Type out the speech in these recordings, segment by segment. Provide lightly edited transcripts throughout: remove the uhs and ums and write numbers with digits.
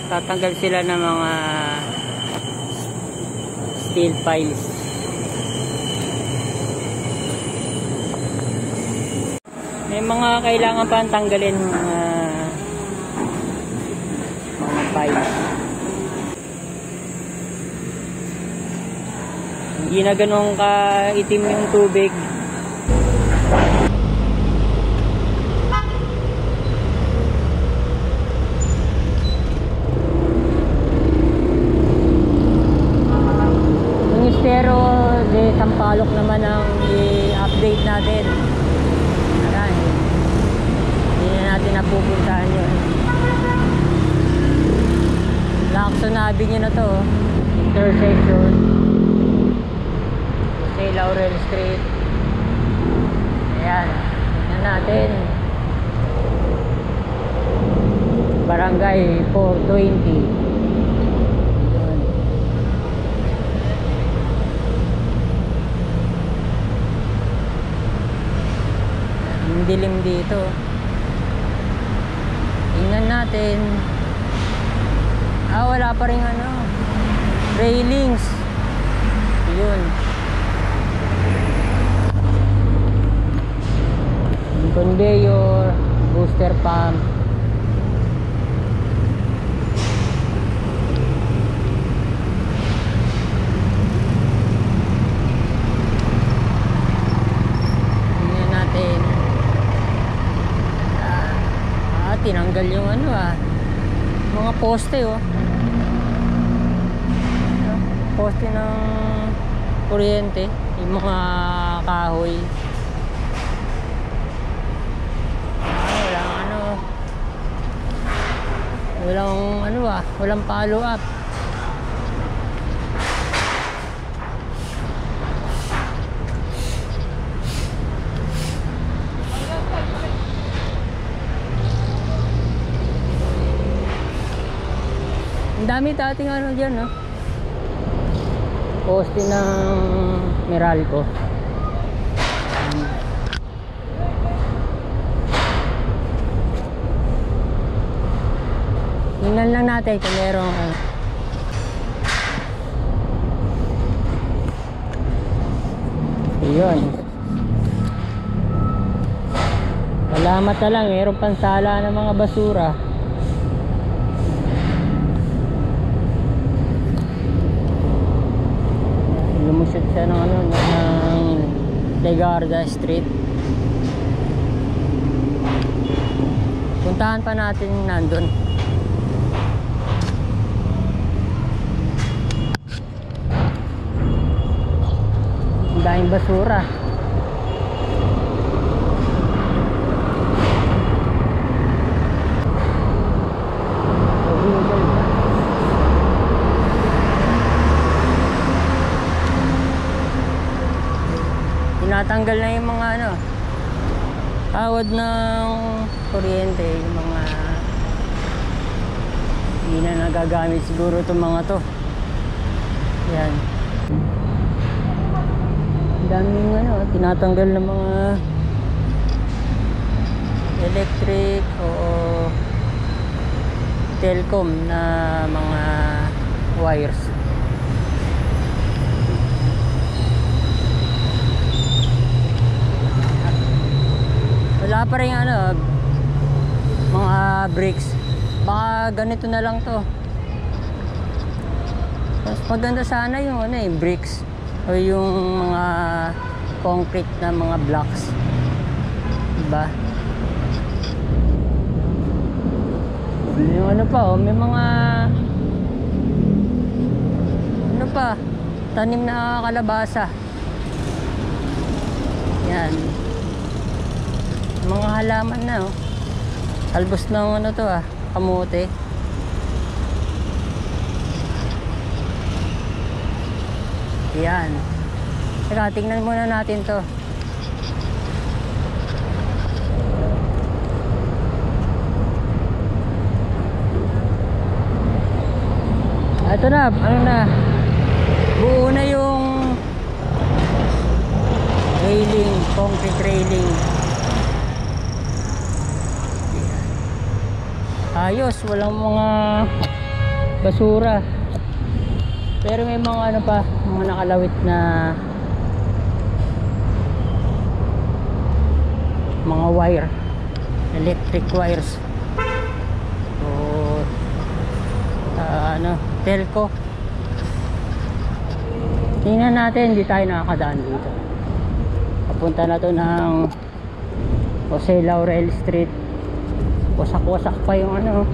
tatanggal sila ng mga steel piles. May mga kailangan pa tanggalin mga piles. Hindi na ganun ka-itim yung tubig. Yung estero de Sampaloc naman ang i-update natin. Ayan. Hindi na natin napupuntahan yun. Lacson Avenue na to, intersection Jose Laurel Street. Ayan, tingnan natin. Barangay 420. Ayan. Ang dilim dito. Tingnan natin. Wala pa rin railings. Yun. Conveyor, booster pump. Tingnan natin. Tinanggal yung mga poste poste ng kuryente, yung mga kahoy. Walang follow up. Ang dami dating dyan, no? Poste ng Meralco. Tingnan lang natin kung merong yun. Salamat na lang, merong pansala ng mga basura. Lumusot siya ng ng Legarda Street. Puntahan pa natin nandun. Ang daming basura. Tinatanggal na yung mga tawad ng kuryente, yung mga hindi na nagagamit siguro itong mga to. Yan. Daming tinatanggal ng mga electric o telecom na mga wires. Wala pa rin mga bricks. Baka ganito na lang to. Mas maganda sana yung bricks o yung mga concrete na mga blocks, diba? Yung may mga tanim na kalabasa. Yan, mga halaman na talbos ng kamote. Yan. Teka, tingnan muna natin to. Ito na, buo na yung railing, concrete railing. Ayos, walang mga basura. Pero may mga ano pa, mga nakalawit na mga wire, electric wires o ano, telco. Tingnan natin, hindi tayo nakakadaan dito. Papunta na to ng Jose Laurel Street. Wasak-wasak pa yung ano,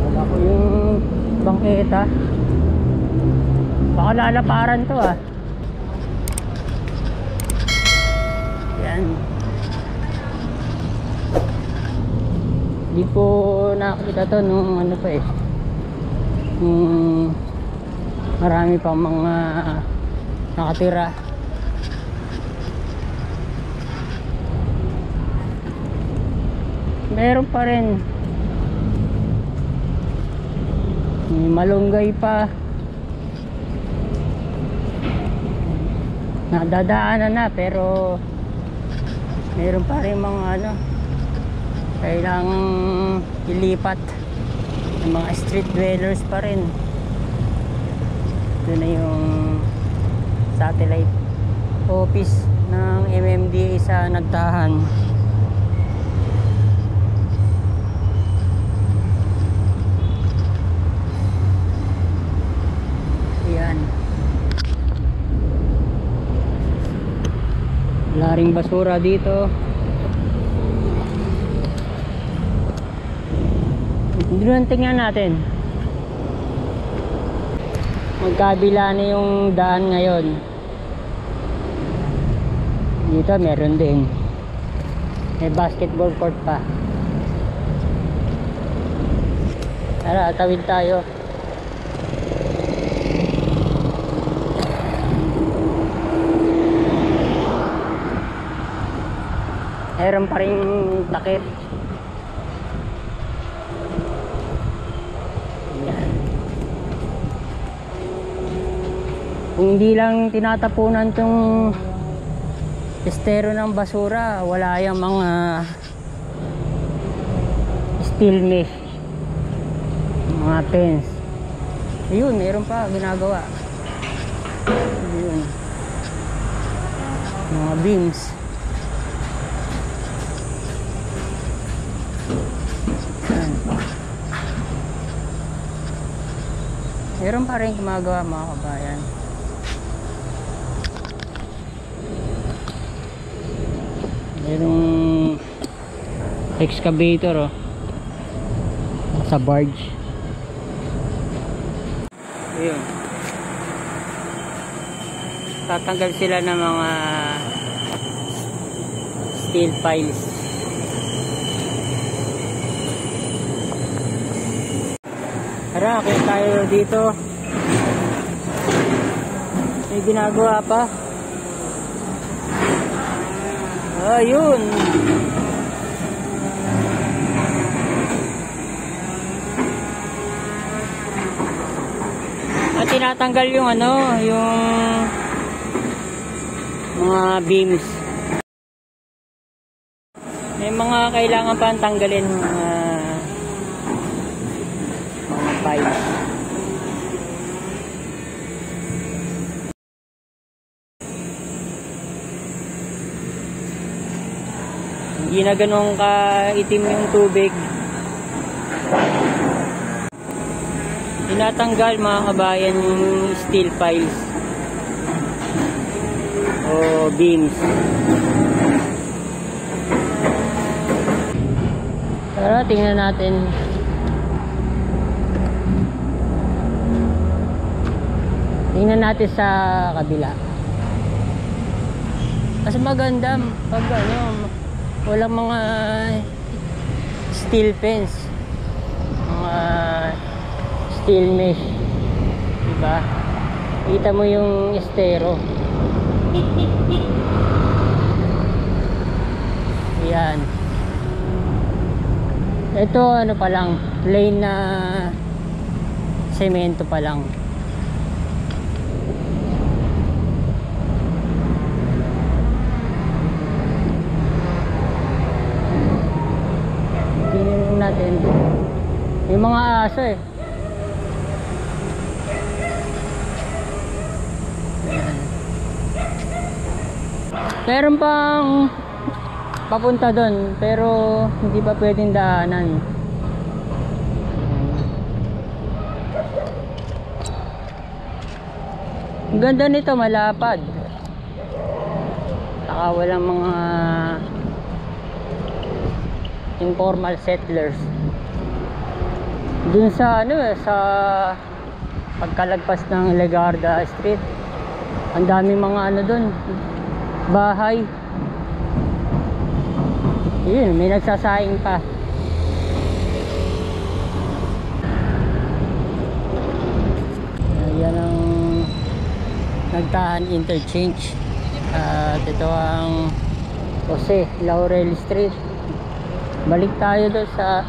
wala ko yung bangketa. Baka lalaparan to ah. Yan. Hindi po nakakita to nung ano pa eh, marami pang mga nakatira. Meron pa rin, may malunggay pa, nadadaanan na, pero meron pa rin mga ano, kailangang ilipat ng mga street dwellers pa rin. Ito na yung satellite office ng MMDA sa Nagtahan. Yan, wala ring basura dito. Doon tingnan natin, magkabila na yung daan ngayon. Dito meron din, may basketball court pa. Tara, tawid tayo. Meron pa rin takip. Yan. Kung hindi lang tinatapunan tong estero ng basura, wala yung mga steel mesh, mga fence. Ayun, meron pa ginagawa. Ayun, mga beams. Meron pa rin gumagawa mga kabayan. Merong excavator oh, sa barge. Ayun, tatanggal sila ng mga steel piles. Tara, kaya tayo dito. May ginagawa pa. Ayun. At tinatanggal yung ano, yung mga beams. May mga kailangan pa tanggalin, mga piles. Hindi na ganun ka-itim yung tubig. Tinatanggal mga kabayan yung steel piles o beams. Tara, tingnan natin. Tingnan natin sa kabila. Mas maganda pag ano, walang mga steel fence, mga steel mesh, diba? Kita mo yung estero. Yan. Ito ano pa lang, plain na semento pa lang. Tingnan natin. Yung mga aso eh. Ayan. Meron pang papunta doon pero hindi pa pwedeng daanan. Ang ganda nito, malapad. Saka walang mga informal settlers. Dun sa ano sa pagkalagpas ng Legarda Street, ang dami mga ano dun, bahay. Yun, may nagsasaing pa. Yan ang Nagtahan Interchange. At ito ang Jose Laurel Street. Balik tayo doon sa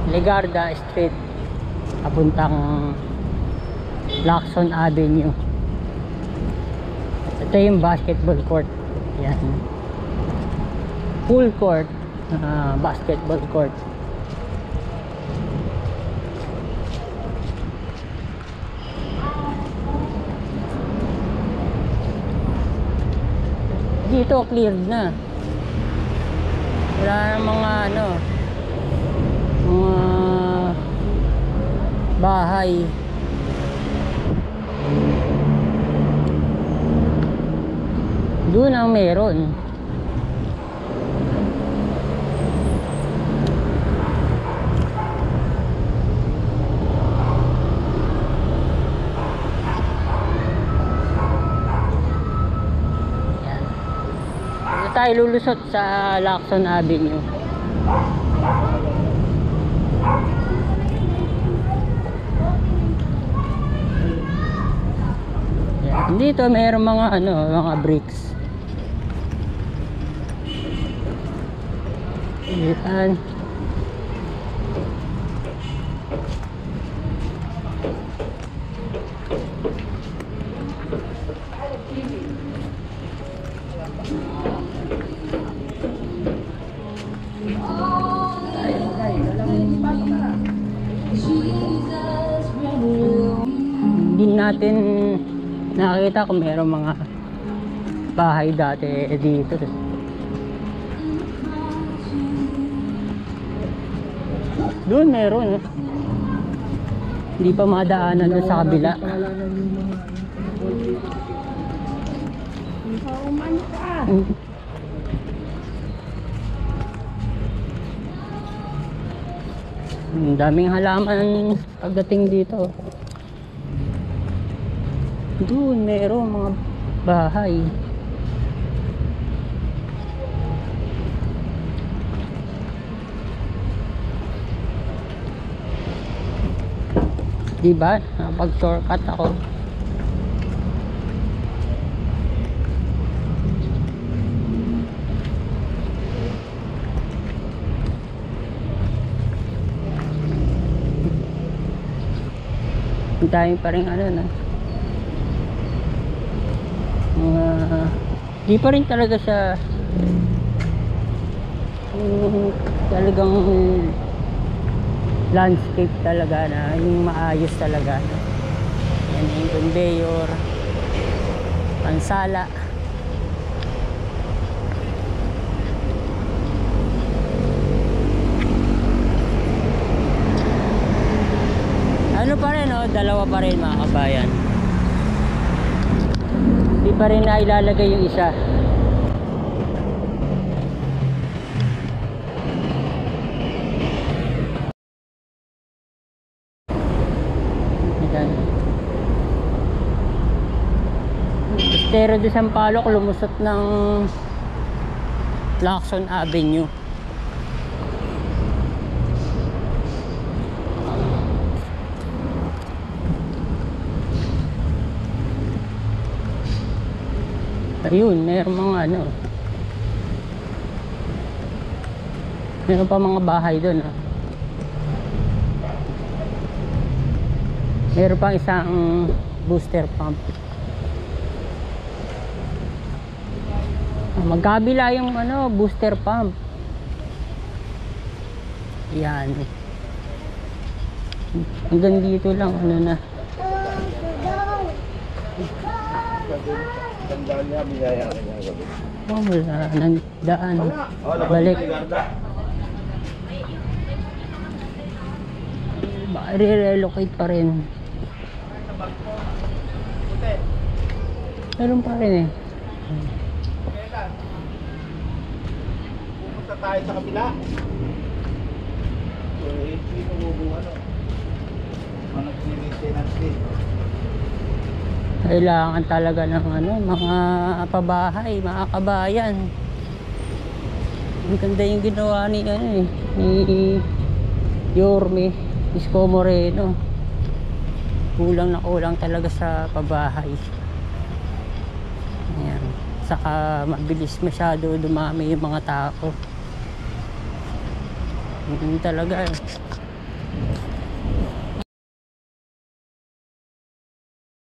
Legarda Street papuntang Lacson Avenue. Ito yung basketball court. Yan, full court, basketball court. Dito cleared na. Wala na mga ano, mga bahay. Doon ang meron. Tayo lulusot sa Lacson Avenue. Yan. Dito mayroong mga ano, mga bricks. Yan. Hindi natin nakakita kung mayroong mga bahay dati dito. Doon meron. Hindi pa madaanan doon sa kabila. Ang daming halaman pagdating dito. Doon meron mga bahay. Diba? Nakapag-shortcut ako. Ang dami pa rin ano na. Di pa rin talaga siya talagang landscape talaga na yung maayos talaga. Yan yung conveyor, pansala. Ano pa rin, oh, dalawa pa rin mga kabayan. Di pa rin na ilalagay yung isa. Ayan. Estero de Sampaloc lumusot ng Lacson Avenue. Ayun, meron mga ano, meron pa mga bahay doon. Meron pang isang booster pump. Magkabila yung ano, booster pump. Yan. Hanggang dito lang, ano na. Tandaan niya, biyaya ka niya gabi. Oh, wala nang daan. Balik. Baka re-relocate pa rin. Meron pa rin eh. Pupunta tayo sa kabila. So, hindi mo bubuha, no? Ano maintenance din? Kailangan talaga ng ano, mga pabahay, mga kabayan. Ang ganda yung ginawa ni ano eh, ni Yorme Isko Moreno. Kulang na kulang talaga sa pabahay. Ayan. Saka mabilis masyado dumami yung mga tao. Yun talaga eh.